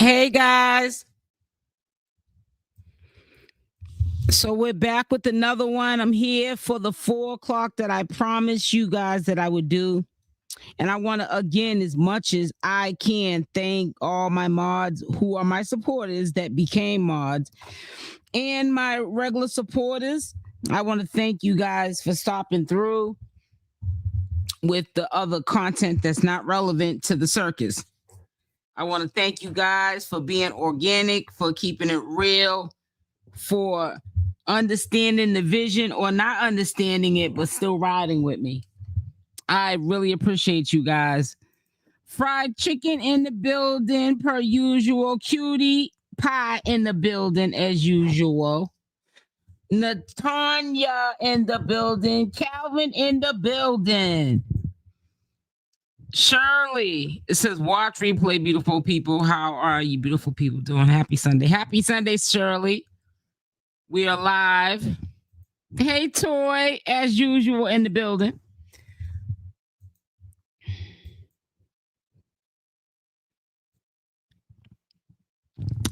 Hey guys. So we're back with another one. I'm here for the 4 o'clock that I promised you guys that I would do. And I want to, again, as much as I can, thank all my mods who are my supporters that became mods and my regular supporters. I want to thank you guys for stopping through with the other content that's not relevant to the circus. I want to thank you guys for being organic, for keeping it real, for understanding the vision or not understanding it, but still riding with me. I really appreciate you guys. Fried chicken in the building, per usual. Cutie pie in the building, as usual. Natanya in the building. Calvin in the building. Shirley, it says, watch replay, beautiful people. How are you, beautiful people, doing? Happy Sunday. Happy Sunday, Shirley. We are live. Hey, Toy, as usual, in the building.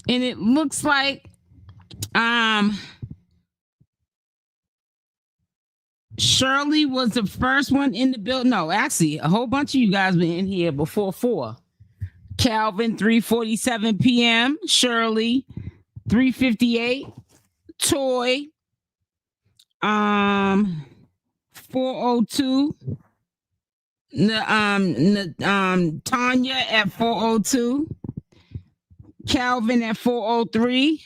And it looks like Shirley was the first one in the building. No, actually, a whole bunch of you guys been in here before 4. Calvin, 3:47 p.m. Shirley, 3:58. Toy, 4:02. Tanya at 4:02. Calvin at 4:03.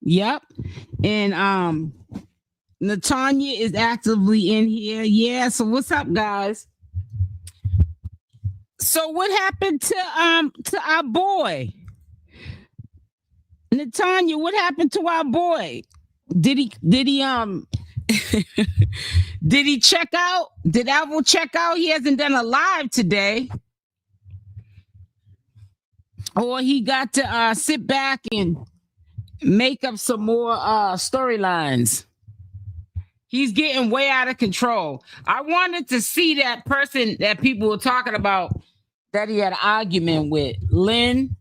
Yep. And Natanya is actively in here. Yeah. So what's up, guys? So what happened to our boy? Natanya, what happened to our boy? Did he did he check out? Did Alvo check out? He hasn't done a live today. Or he got to sit back and make up some more storylines. He's getting way out of control. I wanted to see that person that people were talking about that he had an argument with. Lynn,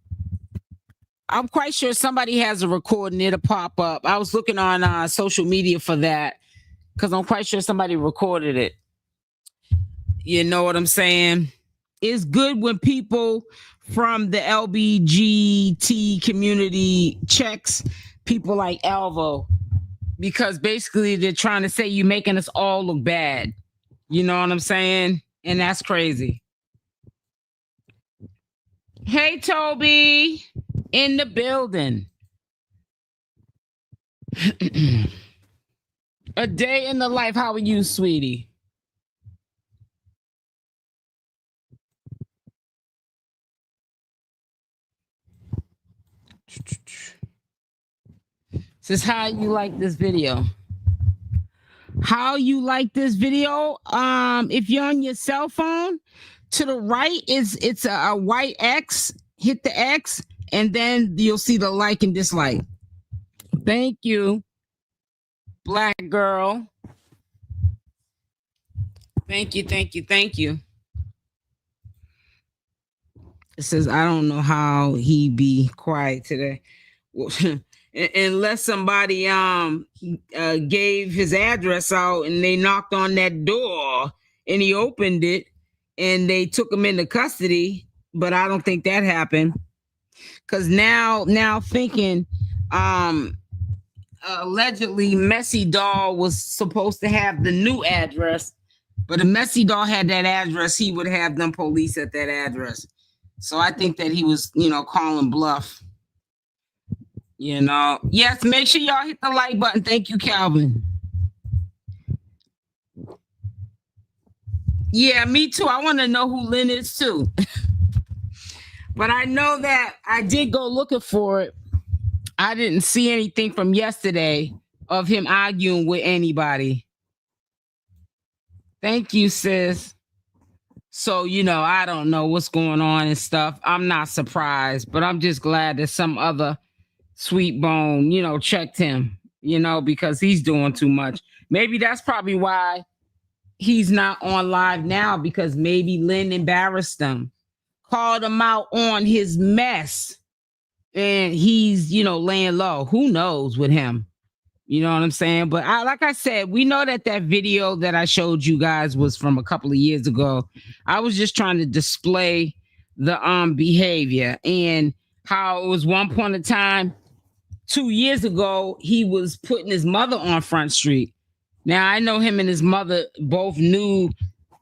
I'm quite sure somebody has a recording. It'll pop up. I was looking on social media for that because I'm quite sure somebody recorded it. You know what I'm saying? It's good when people from the LBGT community checks people like Alvo, because basically they're trying to say you're making us all look bad. You know what I'm saying? And that's crazy. Hey, Toby, in the building. A day in the life. How are you, sweetie? Says, how you like this video? How you like this video? If you're on your cell phone, to the right it's a white X. Hit the X, and then you'll see the like and dislike. Thank you, black girl. Thank you. It says, I don't know how he be quiet today. Unless somebody gave his address out and they knocked on that door and he opened it and they took him into custody. But I don't think that happened. Because now thinking allegedly Messy Doll was supposed to have the new address, but if Messy Doll had that address, he would have them police at that address. So I think that he was, calling bluff. Yes, make sure y'all hit the like button. Thank you, Calvin. Yeah, me too. I want to know who Lynn is too. But I know that I did go looking for it. I didn't see anything from yesterday of him arguing with anybody. Thank you, sis. So, I don't know what's going on and stuff. I'm not surprised, but I'm just glad that some other sweet bone, checked him, because he's doing too much. Maybe that's probably why he's not on live now, because maybe Lynn embarrassed him, called him out on his mess. and he's, laying low. Who knows with him? You know what I'm saying? But like I said, we know that video that I showed you guys was from a couple of years ago. I was just trying to display the behavior and how it was one point in time 2 years ago he was putting his mother on Front Street. Now I know him and his mother both knew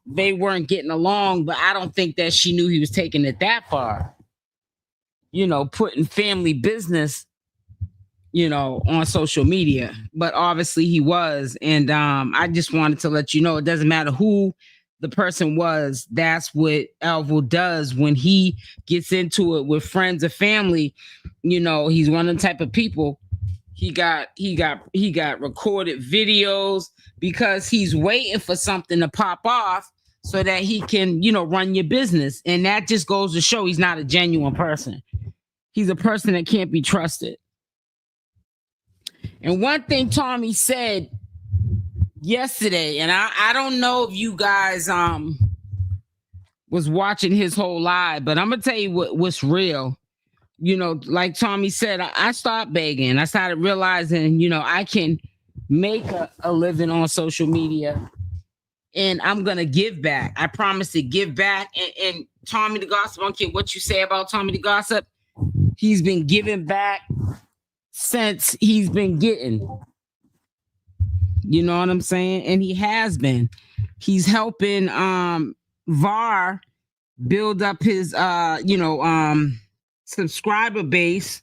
they weren't getting along, but I don't think that she knew he was taking it that far. Putting family business on social media, but obviously he was. And I just wanted to let you know, it doesn't matter who the person was. That's what Alvo does when he gets into it with friends or family. He's one of the type of people. He got recorded videos because he's waiting for something to pop off so that he can, run your business. And that just goes to show he's not a genuine person. He's a person that can't be trusted. And one thing Tommy said yesterday, and I don't know if you guys was watching his whole live, but I'm gonna tell you what's real. Like Tommy said, I stopped begging. I started realizing, I can make a living on social media, and I'm gonna give back. I promise to give back. And Tommy the Gossip, I don't care what you say about Tommy the Gossip, he's been giving back since he's been getting. You know what I'm saying? And he has been. He's helping VAR build up his subscriber base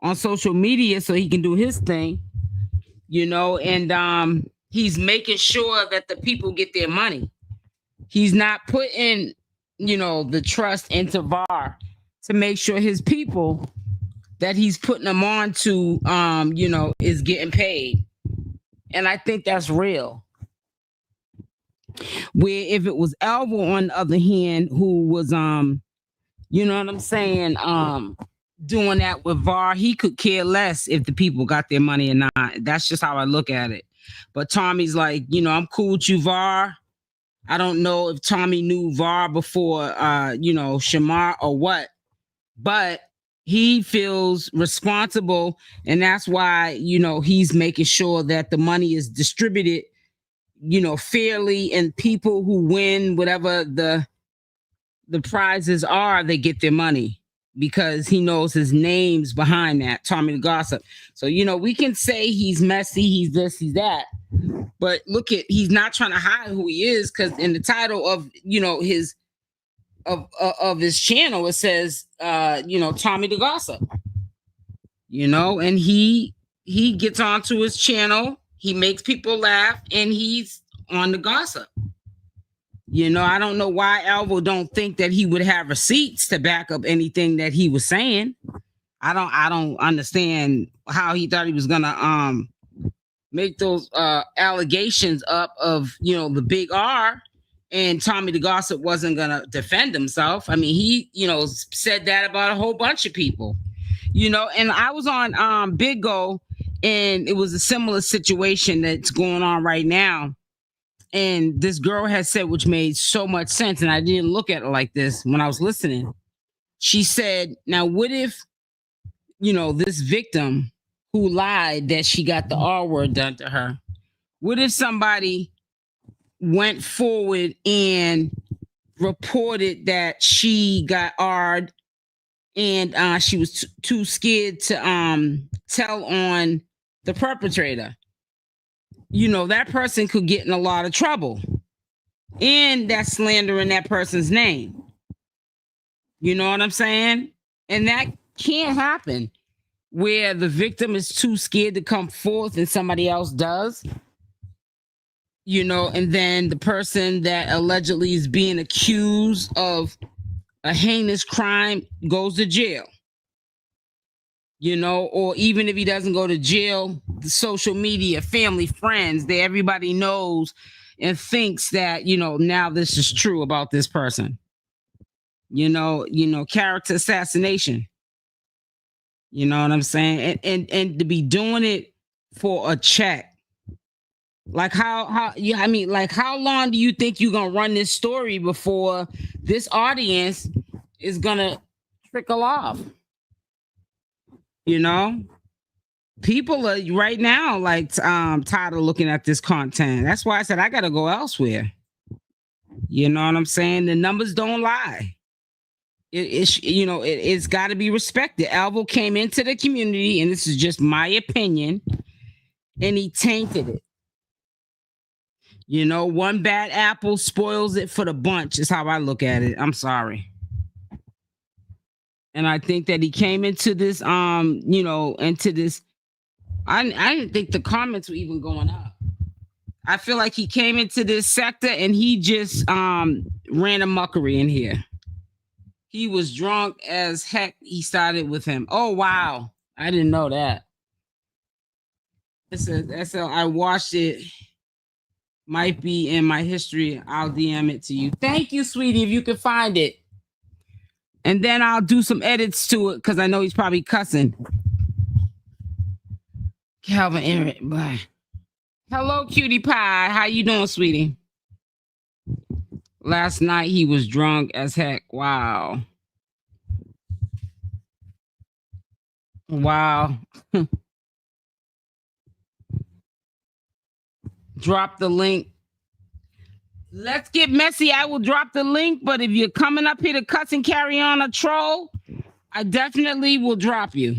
on social media so he can do his thing. And he's making sure that the people get their money. He's not putting, the trust into VAR to make sure his people that he's putting them on to, is getting paid. And I think that's real. Where if it was Alvo, on the other hand, who was, you know what I'm saying, doing that with VAR, he could care less if the people got their money or not. That's just how I look at it. But Tommy's like, I'm cool with you, VAR. I don't know if Tommy knew VAR before, Shamar or what, but he feels responsible, and that's why, he's making sure that the money is distributed, fairly, and people who win whatever the prizes are, they get their money because he knows his name's behind that, Tommy the Gossip. So, we can say he's messy, he's this, he's that, but look he's not trying to hide who he is, because in the title of, his of his channel, it says, Tommy the Gossip, and he gets onto his channel, he makes people laugh, and he's on the gossip. I don't know why Alvo don't think that he would have receipts to back up anything that he was saying. I don't understand how he thought he was gonna make those allegations up of, the big R, and Tommy the Gossip wasn't gonna defend himself. I mean, he, said that about a whole bunch of people, and I was on Big O, and it was a similar situation that's going on right now. And this girl has said, which made so much sense, and I didn't look at it like this when I was listening. She said, now what if, this victim who lied that she got the R word done to her, what if somebody went forward and reported that she got R'd and she was too scared to tell on the perpetrator? That person could get in a lot of trouble, and that's slandering that person's name. You know what I'm saying? And that can't happen where the victim is too scared to come forth and somebody else does. And then the person that allegedly is being accused of a heinous crime goes to jail. Or even if he doesn't go to jail, the social media, family, friends, everybody knows and thinks that, now this is true about this person. Character assassination. You know what I'm saying? And to be doing it for a check. Like how long do you think you're gonna run this story before this audience is gonna trickle off? You know, people are right now like tired of looking at this content. That's why I said I gotta go elsewhere. You know what I'm saying? The numbers don't lie. It's got to be respected. Alvo came into the community, and this is just my opinion, and he tainted it. You know, one bad apple spoils it for the bunch, is how I look at it. I'm sorry. And I think that he came into this, into this. I didn't think the comments were even going up. I feel like he came into this sector and he just ran a muckery in here. He was drunk as heck. He started with him. Oh, wow. I didn't know that. That's how I watched it. Might be in my history. I'll DM it to you. Thank you, sweetie, if you can find it. And then I'll do some edits to it because I know he's probably cussing. Calvin Eric, bye. Hello, cutie pie. How you doing, sweetie? Last night he was drunk as heck. Wow. Wow. Drop the link. Let's get messy. I will drop the link, but if you're coming up here to cuss and carry on a troll, I definitely will drop you.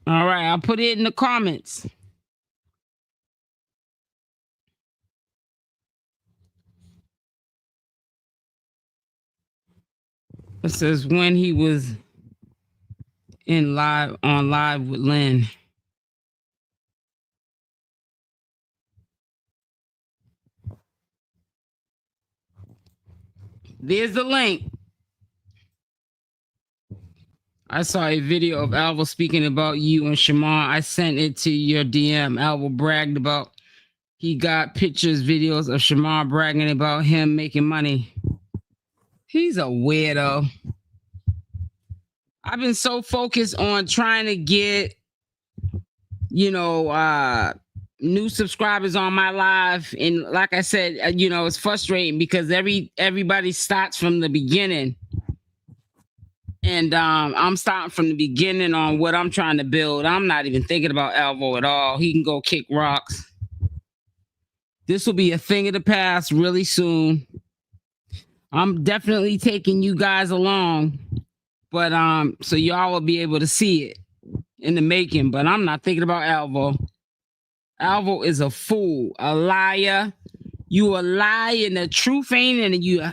All right, I'll put it in the comments. It says when he was on live with Lynn. There's the link. I saw a video of Alvo speaking about you and Shamar. I sent it to your DM. Alvo bragged about he got pictures, videos of Shamar bragging about him making money. He's a weirdo. I've been so focused on trying to get, new subscribers on my live. And like I said, it's frustrating because everybody starts from the beginning. And I'm starting from the beginning on what I'm trying to build. I'm not even thinking about Alvo at all. He can go kick rocks. This will be a thing of the past really soon. I'm definitely taking you guys along, but so y'all will be able to see it in the making. But I'm not thinking about Alvo. Alvo is a fool, a liar. You a liar, and the truth ain't in you.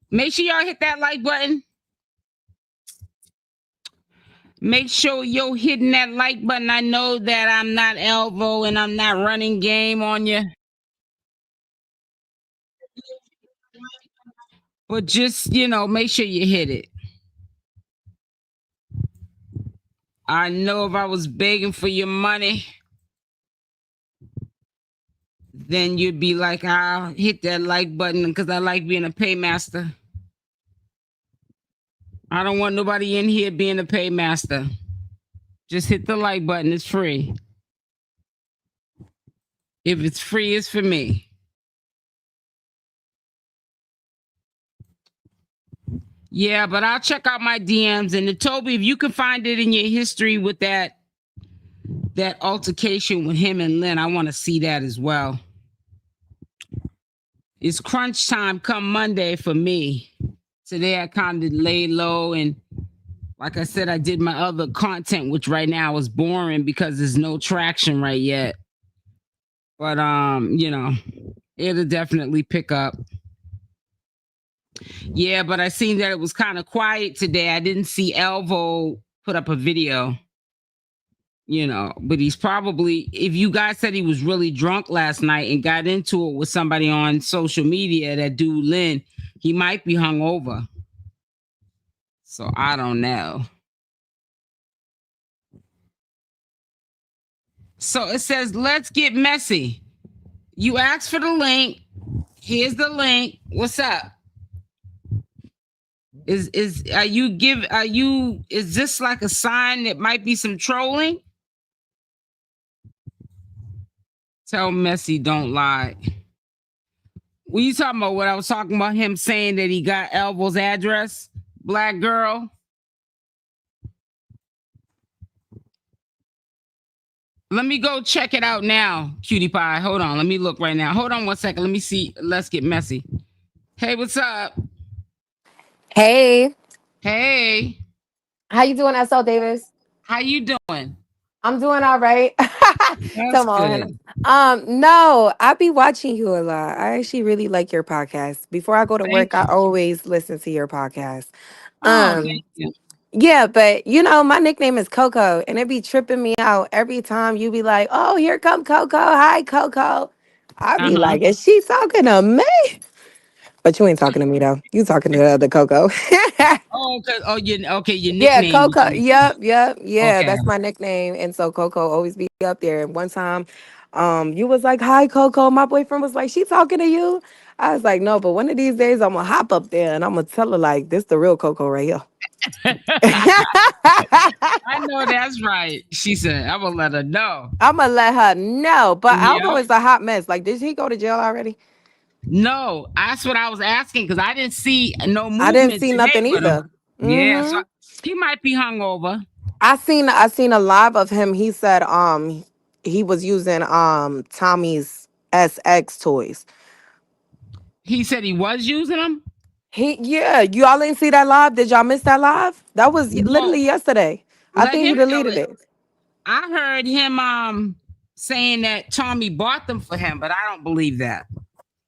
Make sure y'all hit that like button. Make sure you're hitting that like button. I know that I'm not Alvo and I'm not running game on you. But just, make sure you hit it. I know if I was begging for your money, then you'd be like, I'll hit that like button because I like being a paymaster. I don't want nobody in here being a paymaster. Just hit the like button. It's free. If it's free, it's for me. Yeah, but I'll check out my DMs. And Toby, if you can find it in your history with that altercation with him and Lynn, I want to see that as well. It's crunch time come Monday for me. Today I kind of lay low, and like I said, I did my other content, which right now is boring because there's no traction right yet. But it'll definitely pick up. Yeah, but I seen that it was kind of quiet today. I didn't see Alvo put up a video. But he's probably, if you guys said he was really drunk last night and got into it with somebody on social media, that dude Lynn, he might be hungover. So I don't know. So it says, let's get messy. You asked for the link. Here's the link. What's up? Is this like a sign that might be some trolling? Tell Messy don't lie. Were you talking about what I was talking about? Him saying that he got Alvo's address, black girl. Let me go check it out now, cutie pie. Hold on, let me look right now. Hold on 1 second. Let me see. Let's get messy. Hey, what's up? Hey, Hey, how you doing, SL Davis? how you doing? I'm doing all right. That's Come on, Hannah. good. No, I be watching you a lot. I actually really like your podcast. Before I go to Thank work, I you. always listen to your podcast. Oh, Um, thank you. yeah, but my nickname is Coco, and it be tripping me out every time you be like, "Oh, here come Coco. Hi, Coco." I be Uh-huh. like, "Is she talking to me?" But you ain't talking to me though. You talking to the other Coco. Oh, you okay? Your Yeah, nickname Coco. is Yep. Yeah, okay. that's my nickname. And so Coco always be up there. And one time, you was like, "Hi, Coco." My boyfriend was like, "She talking to you?" I was like, "No," but one of these days I'm gonna hop up there and I'm gonna tell her like, "This the real Coco right here." I know that's right. She said, "I will let her know." I'm gonna let her know. But Alvo Yep. is a hot mess. Like, did he go to jail already? No, that's what I was asking because I didn't see no I didn't movement see today nothing with him. either. Yeah, so Hmm he might be hungover. I seen a live of him. He said he was using Tommy's SX toys. He said he was using them. Yeah, y'all ain't see that live. Did y'all miss that live? That was No, literally yesterday. I let think he him tell deleted it. it. I heard him saying that Tommy bought them for him, but I don't believe that.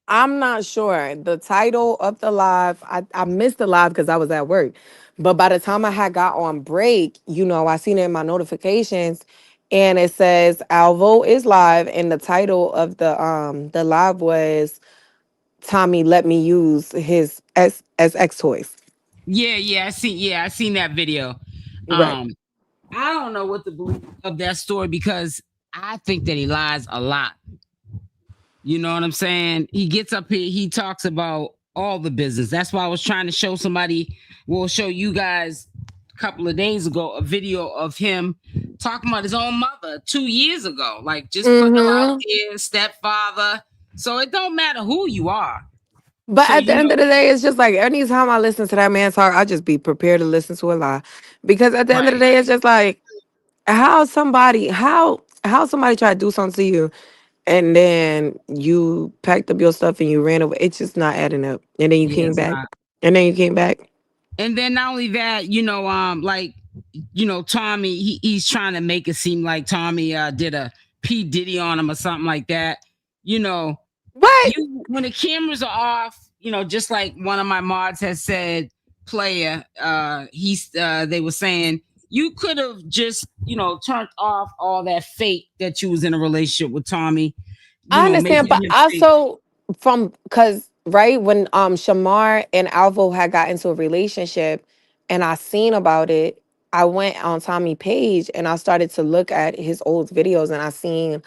I'm not sure. The title of the live, I missed the live because I was at work. But by the time I had got on break, I seen it in my notifications and it says Alvo is live and the title of the live was Tommy let me use his SX toys. Yeah, I seen that video. Right. Um, I don't know what to believe of that story because I think that he lies a lot. You know what I'm saying? He gets up here, he talks about all the business. That's why I was trying to show somebody, we'll show you guys a couple of days ago a video of him talking about his own mother 2 years ago, like just putting her out Mm-hmm. there, stepfather. So it don't matter who you are. But So at the you end know, of the day, it's just like anytime I listen to that man's heart, I just be prepared to listen to a lie. Because at the end of the right. day, it's just like how somebody try to do something to you and then you packed up your stuff and you ran away. It's just not adding up. And then you Yeah, came it's back. not. And then you came back. And then not only that, like Tommy, he's trying to make it seem like Tommy did a P Diddy on him or something like that. You know, What? you when the cameras are off, just like one of my mods has said, player, they were saying you could have just, turned off all that fake that you was in a relationship with Tommy, I understand, making but him think. also from because right when Shamar and Alvo had got into a relationship and I seen about it, I went on Tommy page and I started to look at his old videos and I seen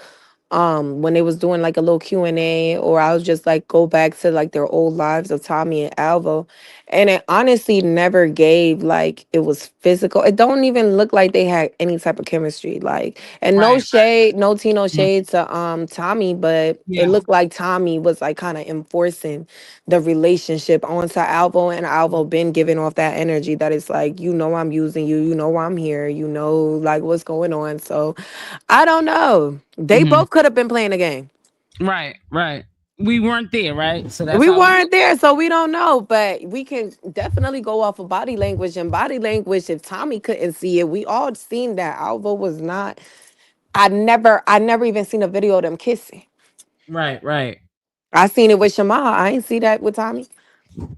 when they was doing like a little Q&A or I was just like go back to like their old lives of Tommy and Alvo and it honestly never gave like it was physical. It don't even look like they had any type of chemistry like and no Right. shade, no tea, no Mhm. shade to Tommy, but it Yeah. looked like Tommy was like kind of enforcing the relationship onto Alvo and Alvo been giving off that energy that it's like I'm using you, why I'm here, like what's going on. So I don't know. They Mhm. both could have been playing the game. Right. Right. We weren't there, right? So that's We how we. weren't there, so we don't know. But we can definitely go off of body language. And body language, if Tommy couldn't see it, we all seen that Alvo was not. I never even seen a video of them kissing. Right. Right. I seen it with Shamar. I ain't see that with Tommy.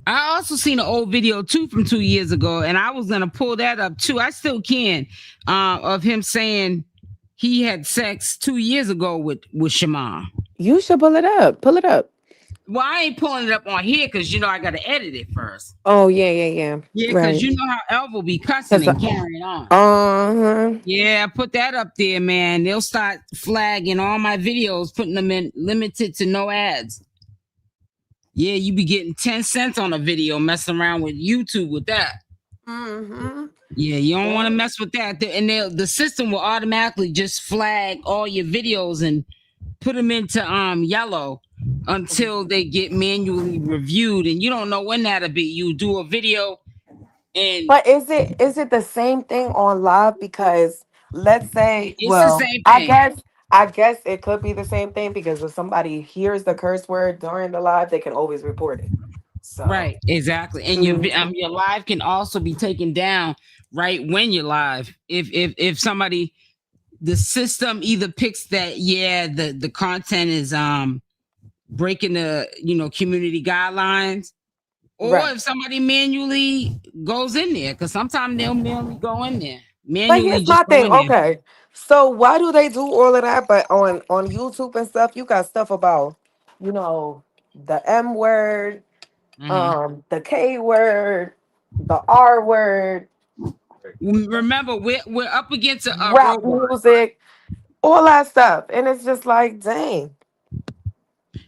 I also seen an old video too from 2 years ago, and I was gonna pull that up too. I still can, of him saying he had sex 2 years ago with Shamar. You should pull it up. Pull it up. Well, I ain't pulling it up on here because I got to edit it first. Oh yeah. Yeah, because Right. how Elvo be cussing Cause and carrying on. uh-huh. Yeah, put that up there, man. They'll start flagging all my videos, putting them in limited to no ads. Yeah, you be getting 10 cents on a video messing around with YouTube with that. Mm-hmm. Yeah, you don't want to mess with that. And the system will automatically just flag all your videos and put them into yellow. until they get manually reviewed, and you don't know when that'll be. You do a video, and But is it the same thing on live? Because let's say, it's the well, same I thing. guess I guess it could be the same thing because if somebody hears the curse word during the live, they can always report it. So Right, exactly. And mhm. your live can also be taken down right when you're live. If somebody, the system either picks that, yeah, the content is breaking the, community guidelines, or Right. if somebody manually goes in there, because sometimes they'll manually go in there, But manually here's just my go thing. in there. Okay. So why do they do all of that? But on YouTube and stuff, you got stuff about, you know, the M word, Mhm. the K word, the R word, Remember, we're up against a rap robot. music, all that stuff. And it's just like, dang.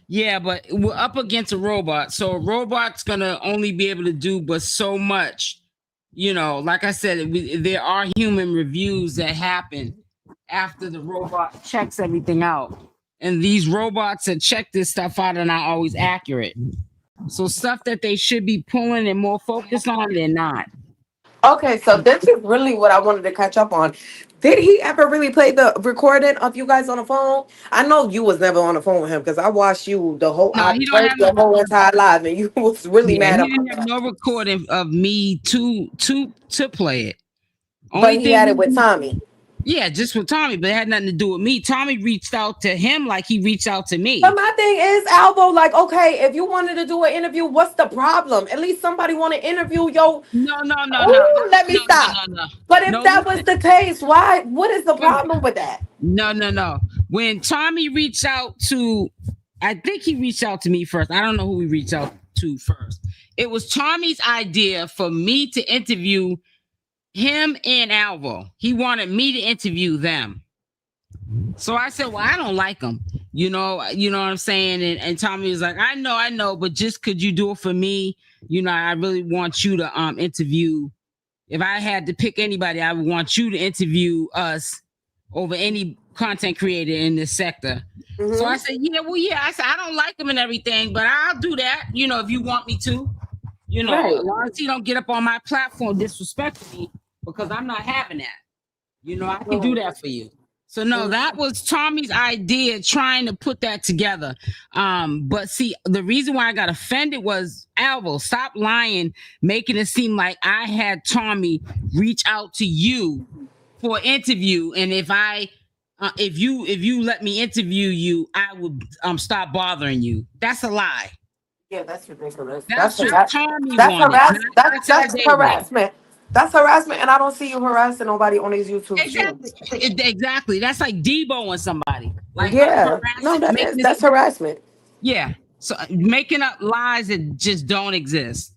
Yeah, but we're up against a robot, so a robot's gonna only be able to do but so much. Like I said, there are human reviews that happen after the robot checks everything out, and these robots that check this stuff out are not always accurate. So stuff that they should be pulling and more focused on, they're not. Okay, so this is really what I wanted to catch up on. Did he ever really play the recording of you guys on the phone? I know you was never on the phone with him because I watched you the whole No, I he don't heard have no your whole recording. entire live and you was really Yeah, mad he didn't about have that. no recording of me to play it. But Only he had it thing with Tommy. Yeah, just with Tommy, but it had nothing to do with me. Tommy reached out to him like he reached out to But me. my thing is, Alvo, like, okay, if you wanted to do an interview, what's the problem? At least somebody want to interview yo. No, no, no, no, Oh, let me no, no, stop. no, no. But if No, that was listen. the case, why? What is the Wait a minute. problem with that? No, no, no. When Tommy reached out to, I think he reached out to me first. I don't know who he reached out to first. It was Tommy's idea for me to interview him and Alvo. He wanted me to interview them. So I said, well, I don't like him. You know what I'm saying? And Tommy was like, I know, but just could you do it for me? I really want you to interview. If I had to pick anybody, I would want you to interview us over any content creator in this sector. So I Hmm. said, yeah, well, yeah. I said, I don't like him and everything, but I'll do that, if you want me to. As Right. long as he don't get up on my platform disrespecting me, because I'm not having that. I can do that for you. So no, that Mhm. was Tommy's idea trying to put that together. But see, the reason why I got offended was Alvo, stop lying, making it seem like I had Tommy reach out to you for an interview, and if you let me interview you, I would stop bothering you. That's a lie. Yeah, that's ridiculous. That's what Tommy That's wanted, not that's SL Davis. harassment. That's harassment, and I don't see you harassing nobody on these YouTube Exactly. streams. Exactly. That's like Debo somebody. Like us Yeah, no, harassing, making this. that's harassment. Yeah. So making up lies that just don't exist.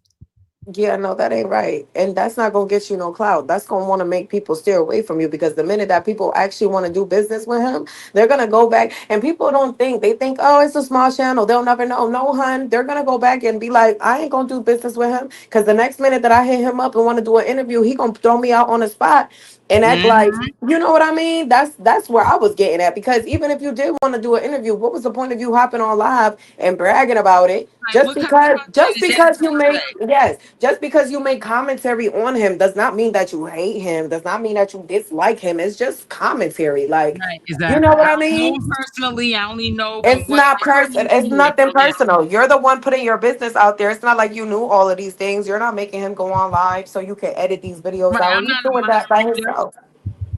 Yeah, no, that ain't right. And that's not gonna get you no clout. That's gonna want to make people steer away from you because the minute that people actually want to do business with him, they're gonna go back and people don't think they think, oh, it's a small channel, they'll never know. No, hun, they're gonna go back and be like, I ain't gonna do business with him. Cause the next minute that I hit him up and want to do an interview, he gonna throw me out on the spot and act like, Mhm. you know what I mean? That's where I was getting at. Because even if you did want to do an interview, what was the point of you hopping on live and bragging about it? Like, what kind of content Just is that because you gonna make, say? yes, just because you make commentary on him does not mean that you hate him, does not mean that you dislike him. It's just commentary. Like, Right, you know exactly. what I I don't know mean? him personally. I only know from It's what not I see person. him It's doing nothing from him. personal. You're the one putting your business out there. It's not like you knew all of these things. You're not making him go on live so you can edit these videos Right. out. I'm He's not a doing mind that by reader. himself.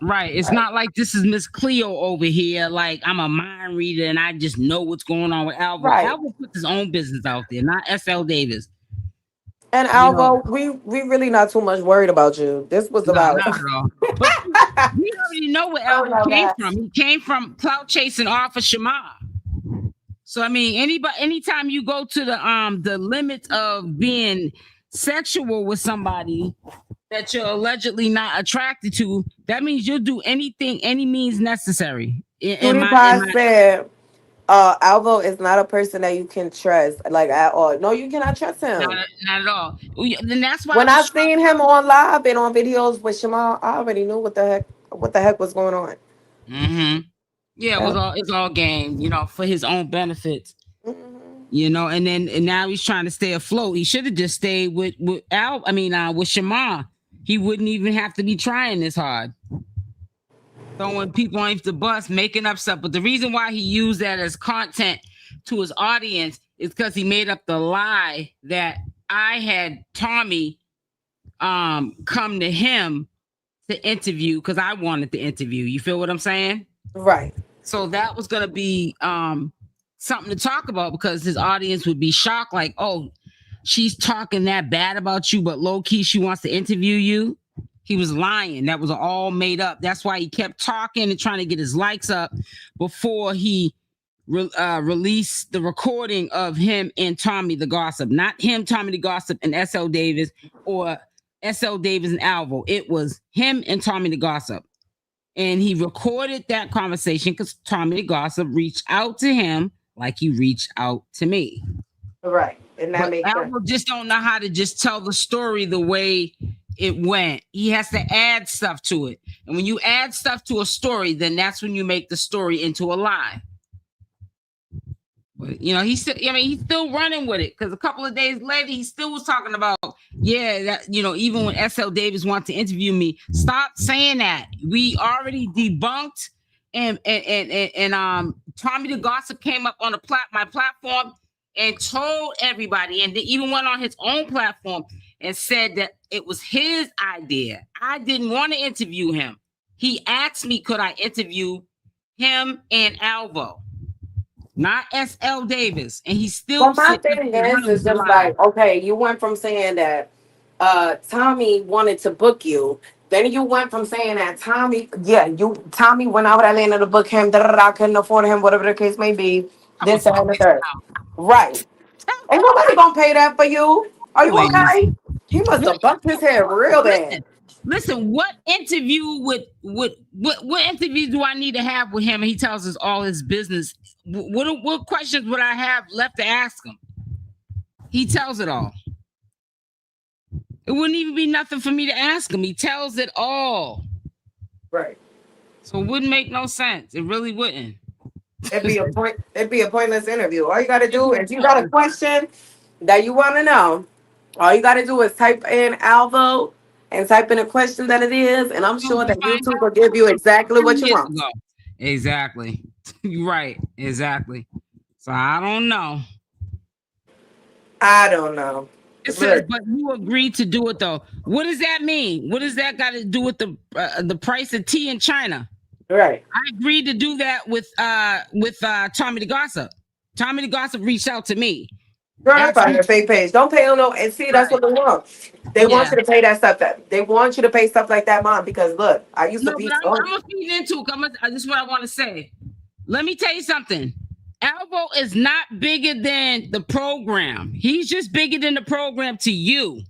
Right. It's Right. not like this is Miss Cleo over here. Like I'm a mind reader and I just know what's going on with Alvo. Right. Alvo puts his own business out there, not SL Davis. And You know, Alvo, we really not too much worried about you. This was no, about. not at all. But we already know where Oh Alvo no, came that. from. He came from clout chasing off of Shamar. So I mean, anytime you go to the limits of being sexual with somebody that you're allegedly not attracted to, that means you'll do anything, any means necessary. In Cutie my in Pie my said, Alvo is not a person that you can trust, like at all. No, you cannot trust him. not at all. Then that's why I When was I trying seen him on live and on videos with Shamal, I already knew what the heck was going on. to. Yeah, Yeah. it's all game, for his own benefits. Mhm. you know, and now he's trying to stay afloat. He should have just stayed with with Shamar. He wouldn't even have to be trying this hard. Throwing people on the bus, making up stuff. But the reason why he used that as content to his audience is because he made up the lie that I had Tommy come to him to interview because I wanted to interview. You feel what I'm saying? Right. So that was gonna be something to talk about because his audience would be shocked, like, oh, she's talking that bad about you, but low-key she wants to interview you. He was lying. That was all made up. That's why he kept talking and trying to get his likes up before he released the recording of him and Tommy the Gossip. Not him, Tommy the Gossip, and SL Davis, or SL Davis and Alvo. It was him and Tommy the Gossip. And he recorded that conversation because Tommy the Gossip reached out to him like he reached out to me. Right. And that But makes sense. Alvo just don't know how to just tell the story the way it went. He has to add stuff to it. And when you add stuff to a story, then that's when you make the story into a lie. But you know, he's still running with it because a couple of days later, he still was talking about, yeah, that, you know, even when SL Davis wanted to interview me, stop saying that. We already debunked and Tommy the Gossip came up on my platform and told everybody, and they even went on his own platform and said that it was his idea. I didn't want to interview him. He asked me, could I interview him and Alvo, not SL Davis, and he still. But my thing is just like, okay, you went from saying that Tommy wanted to book you. Then you went from saying that Tommy went out at the end of the book him, I couldn't afford him, whatever the case may be. This and the third. Right. Ain't nobody gonna pay that for you. Are you okay? He must have bucked his head real bad. Listen, what interview what interview do I need to have with him? And he tells us all his business. What questions would I have left to ask him? He tells it all. It wouldn't even be nothing for me to ask him. He tells it all. Right. So it wouldn't make no sense. It really wouldn't. It'd be a pointless interview. All you gotta do, if you got a question that you want to know, all you gotta do is type in Alvo and type in a question that it is, and I'm sure that YouTube will give you exactly what you want. Exactly. Right. Exactly. So I don't know. It says, but you agreed to do it though. What does that mean? What does that got to do with the price of tea in China? Right. I agreed to do that with Tommy the Gossip. Tommy the Gossip reached out to me. Girl, that's on your fake page. Don't pay no. And see, that's what they want. They want you to pay that stuff. They want you to pay stuff like that, Mom. Because look, I used to be. I'm gonna feed into it. This is what I want to say. Let me tell you something. Alvo is not bigger than the program. He's just bigger than the program to you.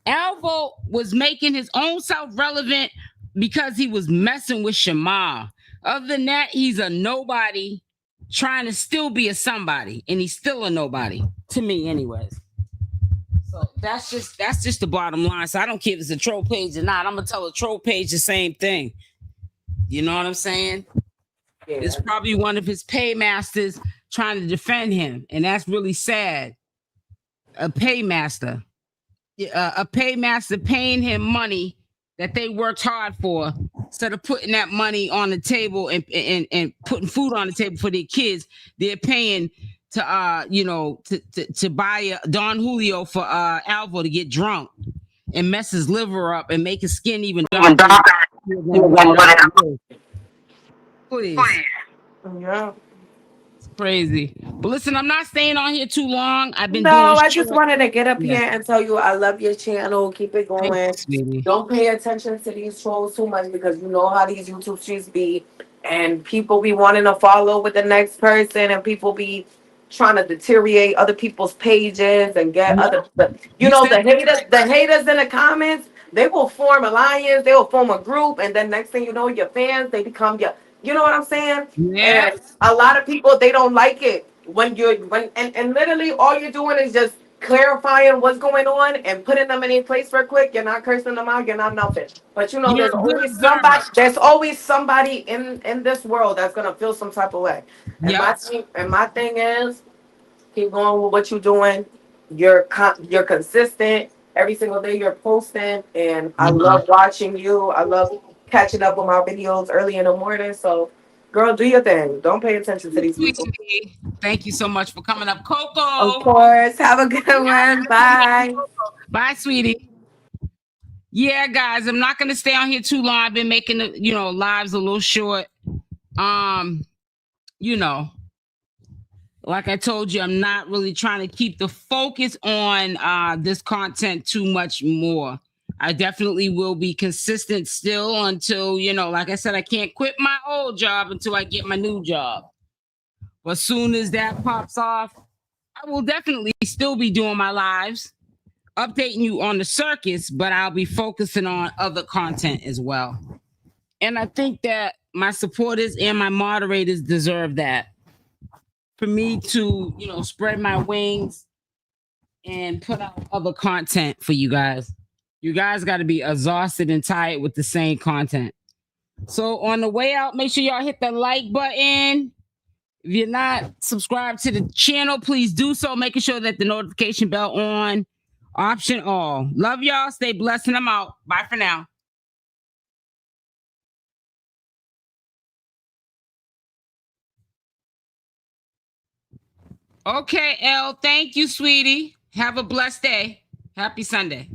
Alvo was making his own self relevant because he was messing with Shamar. Other than that, he's a nobody trying to still be a somebody, and he's still a nobody to me, anyways. So that's just the bottom line. So I don't care if it's a troll page or not. I'm gonna tell a troll page the same thing. You know what I'm saying? Yeah. It's probably one of his paymasters trying to defend him, and that's really sad. A paymaster paying him money that they worked hard for, instead of putting that money on the table and putting food on the table for their kids. They're paying to buy a Don Julio for Alvo to get drunk and mess his liver up and make his skin even darker. Please. Yeah. It's crazy. But listen, I'm not staying on here too long. I just wanted to get up here and tell you I love your channel. Keep it going. Thanks, don't pay attention to these trolls too much, because you know how these YouTube streets be, and people be wanting to follow with the next person, and people be trying to deteriorate other people's pages and get the haters in the comments. They will form alliance, they will form a group, and then next thing you know, your fans, they become your, you know what I'm saying? Yeah. And a lot of people, they don't like it when and literally all you're doing is just clarifying what's going on and putting them in a place real quick. You're not cursing them out, you're not nothing. But you know, there's always somebody in this world that's gonna feel some type of way. And my thing is, Keep going with what you're doing. You're consistent. Every single day you're posting, and I love watching you. I love catching up with my videos early in the morning. So, girl, do your thing. Don't pay attention to these people. Sweetie, thank you so much for coming up, Of Coco. course. Have a good one. Bye. Bye, sweetie. Yeah, guys, I'm not gonna stay on here too long. I've been making the lives a little short. You know, like I told you, I'm not really trying to keep the focus on this content too much more. I definitely will be consistent still until, like I said, I can't quit my old job until I get my new job. But soon as that pops off, I will definitely still be doing my lives, updating you on the circus, but I'll be focusing on other content as well. And I think that my supporters and my moderators deserve that. For me to, spread my wings and put out other content for you guys. You guys got to be exhausted and tired with the same content. So on the way out, make sure y'all hit the like button. If you're not subscribed to the channel, please do so. Making sure that the notification bell on. Option all. Love y'all. Stay blessed and I'm out. Bye for now. Okay, Elle. Thank you, sweetie. Have a blessed day. Happy Sunday.